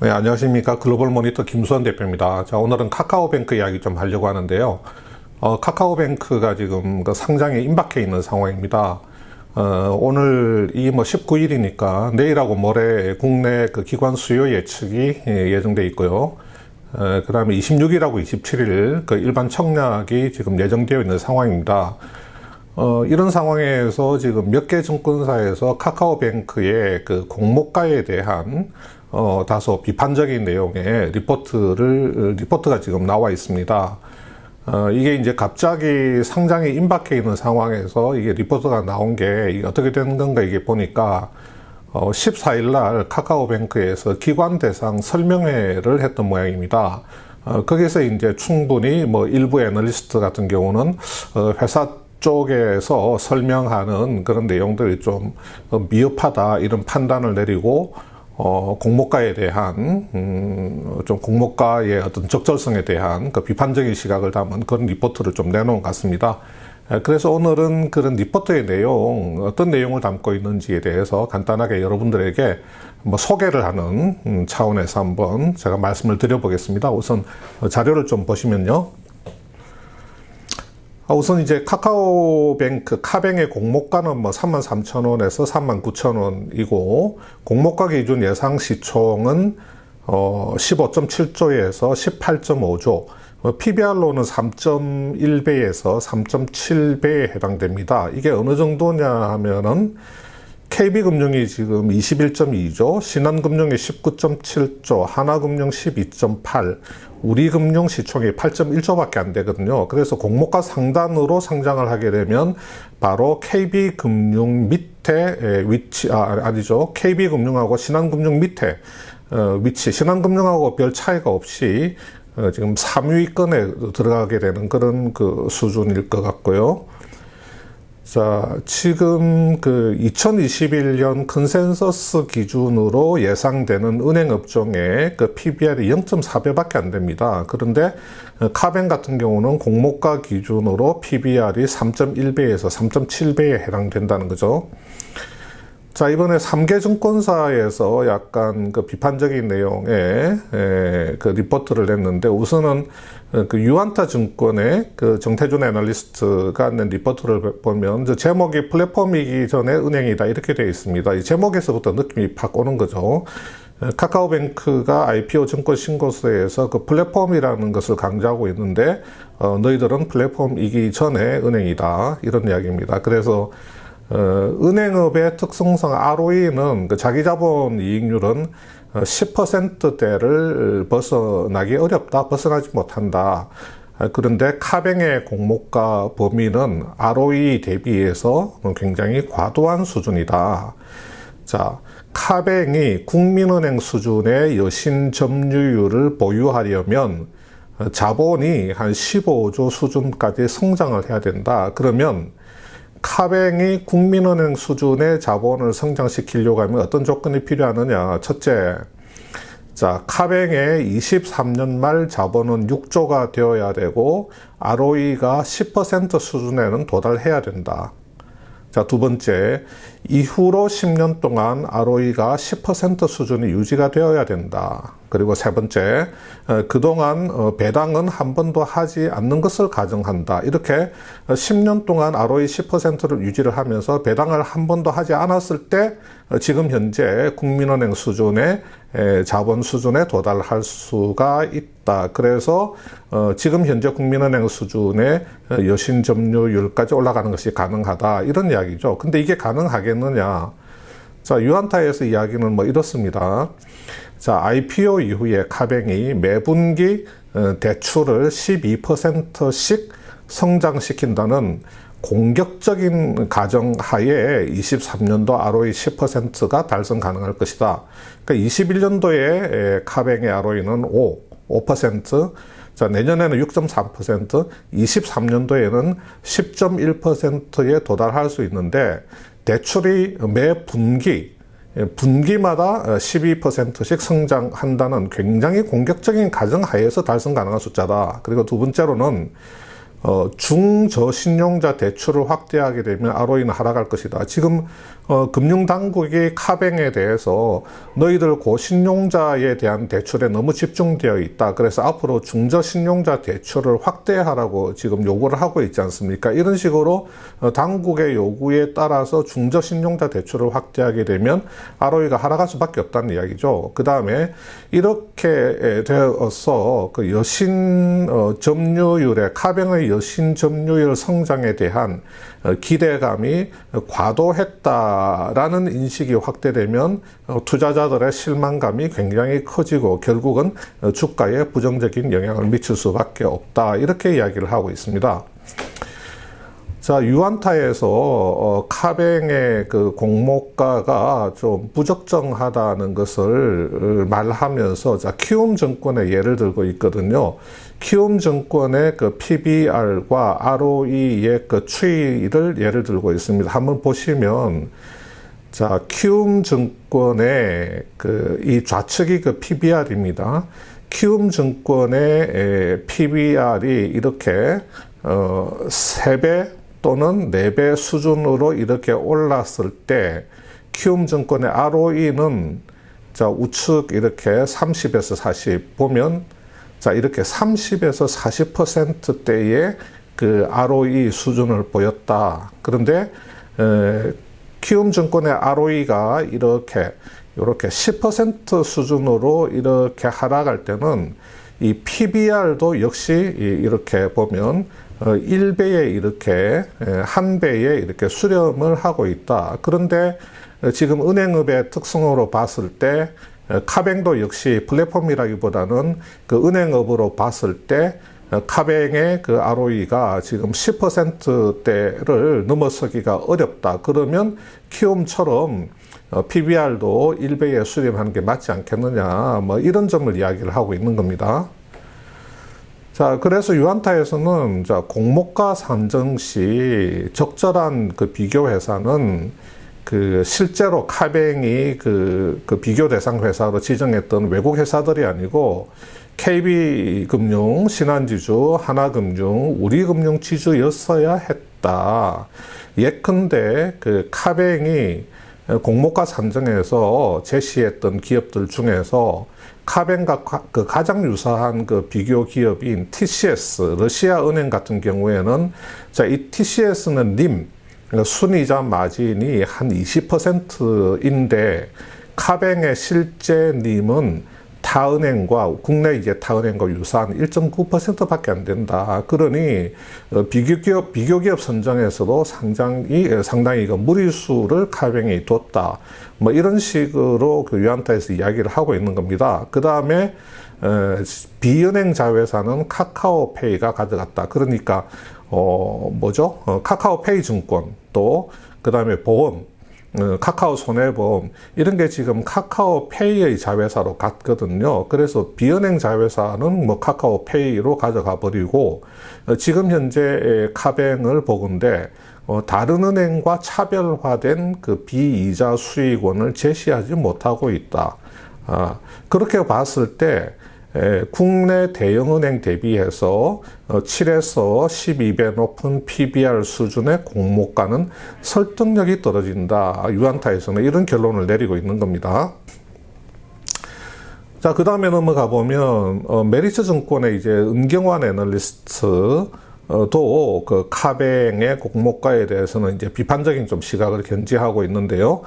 네, 안녕하십니까. 글로벌 모니터 김수환 대표입니다. 자, 오늘은 카카오뱅크 이야기 좀 하려고 하는데요. 카카오뱅크가 지금 그 상장에 임박해 있는 상황입니다. 오늘이 19일이니까 내일하고 모레 국내 그 기관 수요 예측이 예정돼 있고요. 그 다음에 26일하고 27일 그 일반 청약이 지금 예정되어 있는 상황입니다. 이런 상황에서 지금 몇 개 증권사에서 카카오뱅크의 그 공모가에 대한 다소 비판적인 내용의 리포트가 지금 나와 있습니다. 이게 이제 갑자기 상장에 임박해 있는 상황에서 이게 리포트가 나온 게 이게 어떻게 되는 건가 이게 보니까 14일 날 카카오뱅크에서 기관 대상 설명회를 했던 모양입니다. 거기서 이제 충분히 일부 애널리스트 같은 경우는 회사 쪽에서 설명하는 그런 내용들이 좀 미흡하다 이런 판단을 내리고 공모가에 대한 좀 공모가의 어떤 적절성에 대한 그 비판적인 시각을 담은 그런 리포트를 좀 내놓은 것 같습니다. 그래서 오늘은 그런 리포트의 내용, 어떤 내용을 담고 있는지에 대해서 간단하게 여러분들에게 소개를 하는 차원에서 한번 제가 말씀을 드려보겠습니다. 우선 자료를 좀 보시면요. 우선 이제 카카오뱅크, 카뱅의 공모가는 33,000원에서 39,000원이고, 공모가 기준 예상 시총은 15.7조에서 18.5조, PBR로는 3.1배에서 3.7배에 해당됩니다. 이게 어느 정도냐 하면은, KB금융이 지금 21.2조, 신한금융이 19.7조, 하나금융 12.8, 우리금융 시총이 8.1조밖에 안 되거든요. 그래서 공모가 상단으로 상장을 하게 되면 바로 KB금융 밑에 아니죠. KB금융하고 신한금융 밑에 위치, 신한금융하고 별 차이가 없이 지금 3위권에 들어가게 되는 그런 그 수준일 것 같고요. 자, 지금 그 2021년 컨센서스 기준으로 예상되는 은행 업종의 그 PBR이 0.4배밖에 안 됩니다. 그런데 카뱅 같은 경우는 공모가 기준으로 PBR이 3.1배에서 3.7배에 해당된다는 거죠. 자, 이번에 3개 증권사에서 약간 그 비판적인 내용의 그 리포트를 냈는데, 우선은 그 유안타 증권의 그 정태준 애널리스트가 낸 리포트를 보면 제목이 플랫폼이기 전에 은행이다 이렇게 되어 있습니다. 이 제목에서부터 느낌이 팍 오는 거죠. 카카오뱅크가 IPO 증권 신고서에서 그 플랫폼이라는 것을 강조하고 있는데, 너희들은 플랫폼이기 전에 은행이다 이런 이야기입니다. 그래서 은행업의 특성상 ROE는 그 자기자본 이익률은 10%대를 벗어나기 어렵다, 벗어나지 못한다. 그런데 카뱅의 공모가 범위는 ROE 대비해서 굉장히 과도한 수준이다. 자, 카뱅이 국민은행 수준의 여신 점유율을 보유하려면 자본이 한 15조 수준까지 성장을 해야 된다. 그러면 카뱅이 국민은행 수준의 자본을 성장시키려고 하면 어떤 조건이 필요하느냐. 첫째, 자, 카뱅의 23년 말 자본은 6조가 되어야 되고 ROE가 10% 수준에는 도달해야 된다. 자, 두 번째, 이후로 10년 동안 ROE가 10% 수준이 유지가 되어야 된다. 그리고 세 번째, 그동안 배당은 한 번도 하지 않는 것을 가정한다. 이렇게 10년 동안 ROE 10%를 유지를 하면서 배당을 한 번도 하지 않았을 때 지금 현재 국민은행 수준의 자본 수준에 도달할 수가 있다. 그래서 지금 현재 국민은행 수준의 여신 점유율까지 올라가는 것이 가능하다. 이런 이야기죠. 근데 이게 가능하겠느냐? 자, 유안타에서 이야기는 이렇습니다. 자, IPO 이후에 카뱅이 매분기 대출을 12%씩 성장시킨다는 공격적인 가정하에 23년도 ROE 10%가 달성 가능할 것이다. 그러니까 21년도에 카뱅의 ROE는 5%, 자, 내년에는 6.3%, 23년도에는 10.1%에 도달할 수 있는데, 대출이 매 분기마다 12%씩 성장한다는 굉장히 공격적인 가정하에서 달성 가능한 숫자다. 그리고 두 번째로는 중저신용자 대출을 확대하게 되면 ROE는 하락할 것이다. 지금 금융당국이 카뱅에 대해서 너희들 고신용자에 대한 대출에 너무 집중되어 있다. 그래서 앞으로 중저신용자 대출을 확대하라고 지금 요구를 하고 있지 않습니까? 이런 식으로 당국의 요구에 따라서 중저신용자 대출을 확대하게 되면 ROE가 하락할 수밖에 없다는 이야기죠. 그 다음에 이렇게 되어서 그 여신 점유율의 카뱅의 여신 점유율 성장에 대한 기대감이 과도했다라는 인식이 확대되면 투자자들의 실망감이 굉장히 커지고 결국은 주가에 부정적인 영향을 미칠 수밖에 없다. 이렇게 이야기를 하고 있습니다. 자, 유안타에서 카뱅의 그 공모가가 좀 부적정하다는 것을 말하면서 자, 키움증권의 예를 들고 있거든요. 키움증권의 그 PBR과 ROE의 그 추이를 예를 들고 있습니다. 한번 보시면 자, 키움증권의 그 이 좌측이 그 PBR입니다. 키움증권의 PBR이 이렇게 3배 또는 4배 수준으로 이렇게 올랐을 때 키움증권의 ROE는 자, 우측 이렇게 30에서 40 보면 자, 이렇게 30에서 40%대의 그 ROE 수준을 보였다. 그런데 키움증권의 ROE가 이렇게 10% 수준으로 이렇게 하락할 때는 이 PBR도 역시 이렇게 보면 1배에 이렇게 1배에 이렇게 수렴을 하고 있다. 그런데 지금 은행업의 특성으로 봤을 때 카뱅도 역시 플랫폼이라기보다는 그 은행업으로 봤을 때 카뱅의 그 ROE가 지금 10%대를 넘어서기가 어렵다. 그러면 키움처럼 PBR도 1배에 수렴하는 게 맞지 않겠느냐. 뭐 이런 점을 이야기를 하고 있는 겁니다. 자, 그래서 유안타에서는 자, 공모가 산정 시 적절한 그 비교 회사는 그 실제로 카뱅이 그 비교 대상 회사로 지정했던 외국 회사들이 아니고 KB금융, 신한지주, 하나금융, 우리금융지주였어야 했다. 예컨대 그 카뱅이 공모가 산정에서 제시했던 기업들 중에서 카뱅과 그 가장 유사한 그 비교 기업인 TCS, 러시아 은행 같은 경우에는 자, 이 TCS는 님, 순이자 마진이 한 20%인데 카뱅의 실제 님은 타은행과 국내 이제 타은행과 유사한 1.9%밖에 안 된다. 그러니 비교 기업 선정에서도 상당히 그 무리수를 카뱅이 뒀다. 뭐 이런 식으로 그 유안타에서 이야기를 하고 있는 겁니다. 그 다음에 비은행 자회사는 카카오페이가 가져갔다. 그러니까 카카오페이 증권 또 그 다음에 보험. 카카오 손해보험 이런 게 지금 카카오페이의 자회사로 갔거든요. 그래서 비은행 자회사는 뭐 카카오페이로 가져가 버리고 지금 현재 카뱅을 보건대 다른 은행과 차별화된 그 비이자 수익원을 제시하지 못하고 있다. 그렇게 봤을 때 국내 대형은행 대비해서 7에서 12배 높은 PBR 수준의 공모가는 설득력이 떨어진다. 유안타에서는 이런 결론을 내리고 있는 겁니다. 자, 그 다음에 넘어가 보면 메리츠 증권의 이제 은경환 애널리스트 도 그 카뱅의 공모가에 대해서는 이제 비판적인 좀 시각을 견지하고 있는데요.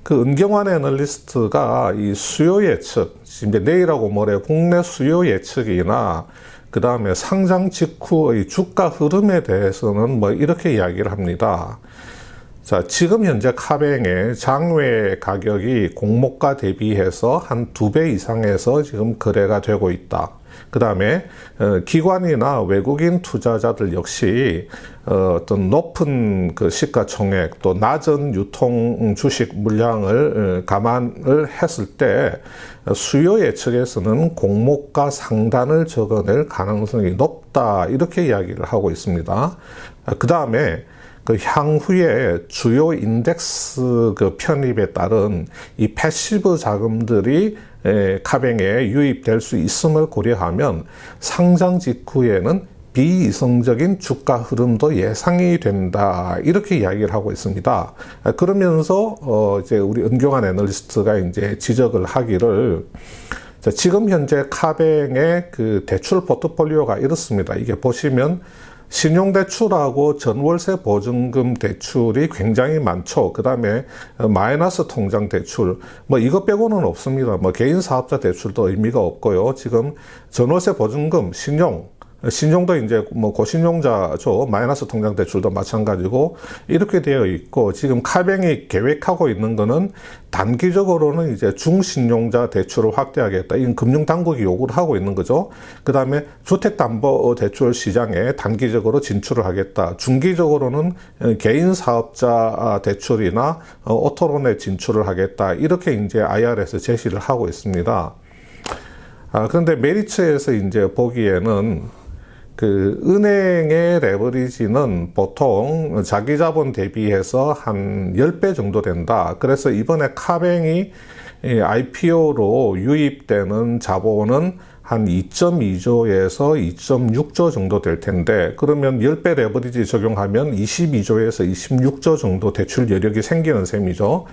그 은경환 애널리스트가 이 수요 예측, 이제 내일하고 모레 국내 수요 예측이나 그 다음에 상장 직후의 주가 흐름에 대해서는 뭐 이렇게 이야기를 합니다. 자, 지금 현재 카뱅의 장외 가격이 공모가 대비해서 한 2배 이상에서 지금 거래가 되고 있다. 그 다음에 기관이나 외국인 투자자들 역시 어떤 높은 그 시가총액 또 낮은 유통 주식 물량을 감안을 했을 때 수요 예측에서는 공모가 상단을 적어낼 가능성이 높다 이렇게 이야기를 하고 있습니다. 그 다음에 그 향후에 주요 인덱스 그 편입에 따른 이 패시브 자금들이 카뱅에 유입될 수 있음을 고려하면 상장 직후에는 비이성적인 주가 흐름도 예상이 된다. 이렇게 이야기를 하고 있습니다. 그러면서 이제 우리 은경환 애널리스트가 이제 지적을 하기를, 자, 지금 현재 카뱅의 그 대출 포트폴리오가 이렇습니다. 이게 보시면 신용대출하고 전월세 보증금 대출이 굉장히 많죠. 그 다음에 마이너스 통장 대출, 뭐 이것 빼고는 없습니다. 뭐 개인 사업자 대출도 의미가 없고요. 지금 전월세 보증금, 신용도 이제 뭐 고신용자죠. 마이너스 통장 대출도 마찬가지고 이렇게 되어 있고, 지금 카뱅이 계획하고 있는 거는 단기적으로는 이제 중신용자 대출을 확대하겠다. 이건 금융당국이 요구를 하고 있는 거죠. 그 다음에 주택담보대출 시장에 단기적으로 진출을 하겠다. 중기적으로는 개인 사업자 대출이나 오토론에 진출을 하겠다. 이렇게 이제 IR에서 제시를 하고 있습니다. 그런데 메리츠에서 이제 보기에는 그 은행의 레버리지는 보통 자기 자본 대비해서 한 10배 정도 된다. 그래서 이번에 카뱅이 IPO로 유입되는 자본은 한 2.2조에서 2.6조 정도 될 텐데, 그러면 10배 레버리지 적용하면 22조에서 26조 정도 대출 여력이 생기는 셈이죠.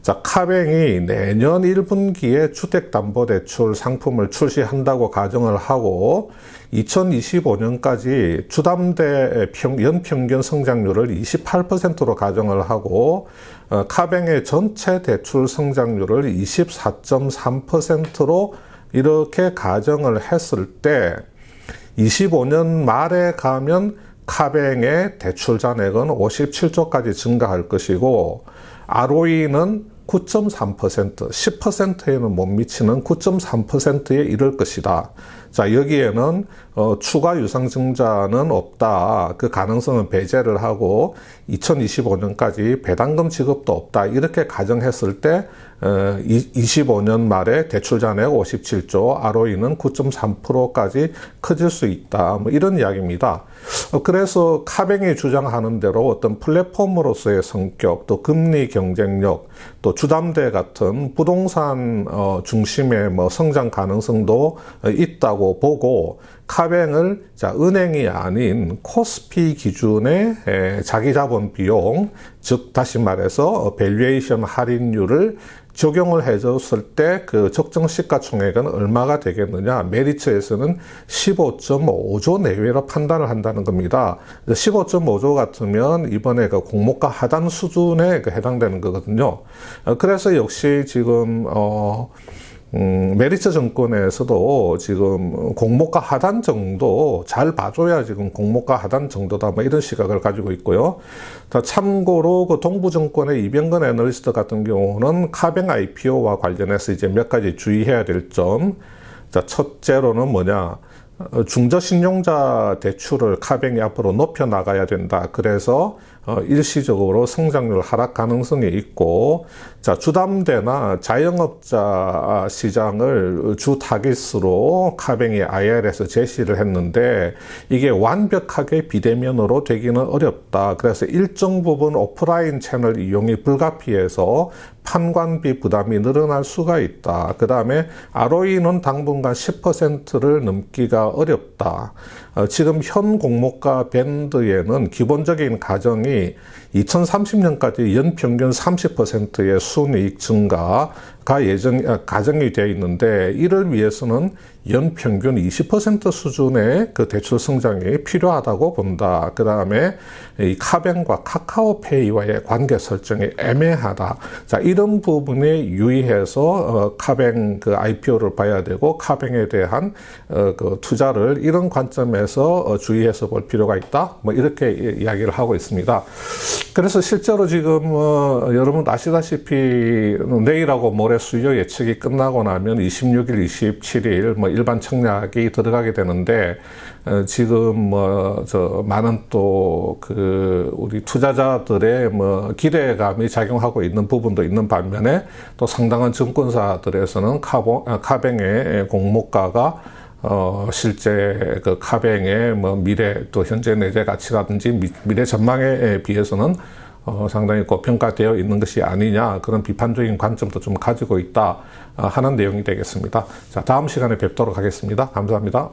자, 카뱅이 내년 1분기에 주택담보대출 상품을 출시한다고 가정을 하고 2025년까지 주담대 연평균 성장률을 28%로 가정을 하고 카뱅의 전체 대출 성장률을 24.3%로 이렇게 가정을 했을 때 25년 말에 가면 카뱅의 대출 잔액은 57조까지 증가할 것이고, ROE는 9.3%, 10%에는 못 미치는 9.3%에 이를 것이다. 자, 여기에는 추가 유상증자는 없다. 그 가능성은 배제를 하고 2025년까지 배당금 지급도 없다. 이렇게 가정했을 때 25년 말에 대출 잔액 57조, ROE는 9.3%까지 커질 수 있다. 뭐 이런 이야기입니다. 그래서 카뱅이 주장하는 대로 어떤 플랫폼으로서의 성격, 또 금리 경쟁력, 또 주담대 같은 부동산 중심의 뭐 성장 가능성도 있다고 보고, 카뱅을 은행이 아닌 코스피 기준의 자기 자본 비용, 즉 다시 말해서 밸류에이션 할인율을 적용을 해줬을 때 그 적정 시가총액은 얼마가 되겠느냐. 메리츠에서는 15.5조 내외로 판단을 한다는 겁니다. 15.5조 같으면 이번에 그 공모가 하단 수준에 해당되는 거거든요. 그래서 역시 지금 메리츠 정권에서도 지금 공모가 하단 정도 잘 봐줘야 지금 공모가 하단 정도다, 뭐 이런 시각을 가지고 있고요. 참고로 그 동부증권의 이병건 애널리스트 같은 경우는 카뱅 IPO와 관련해서 이제 몇 가지 주의해야 될 점. 자, 첫째로는 뭐냐. 중저신용자 대출을 카뱅이 앞으로 높여 나가야 된다. 그래서 일시적으로 성장률 하락 가능성이 있고, 자, 주담대나 자영업자 시장을 주 타깃으로 카뱅이 IR에서 제시를 했는데 이게 완벽하게 비대면으로 되기는 어렵다. 그래서 일정 부분 오프라인 채널 이용이 불가피해서 판관비 부담이 늘어날 수가 있다. 그 다음에 ROE는 당분간 10%를 넘기가 어렵다. 지금 현 공모가 밴드에는 기본적인 가정이 2030년까지 연평균 30%의 순이익 증가가 가정이 되어 있는데, 이를 위해서는 연평균 20% 수준의 그 대출 성장이 필요하다고 본다. 그 다음에 이 카뱅과 카카오페이와의 관계 설정이 애매하다. 자, 이런 부분에 유의해서 카뱅 그 IPO를 봐야 되고, 카뱅에 대한 그 투자를 이런 관점에서 주의해서 볼 필요가 있다. 뭐 이렇게 이야기를 하고 있습니다. 그래서 실제로 지금 여러분 아시다시피 내일하고 모레 수요 예측이 끝나고 나면 26일, 27일 뭐 일반 청약이 들어가게 되는데, 지금 많은 또 우리 투자자들의 기대감이 작용하고 있는 부분도 있는 반면에, 또 상당한 증권사들에서는 카뱅의 공모가가 실제 그 카뱅의 미래 또 현재 내재 가치라든지 미래 전망에 비해서는 상당히 고평가되어 있는 것이 아니냐, 그런 비판적인 관점도 좀 가지고 있다 하는 내용이 되겠습니다. 자, 다음 시간에 뵙도록 하겠습니다. 감사합니다.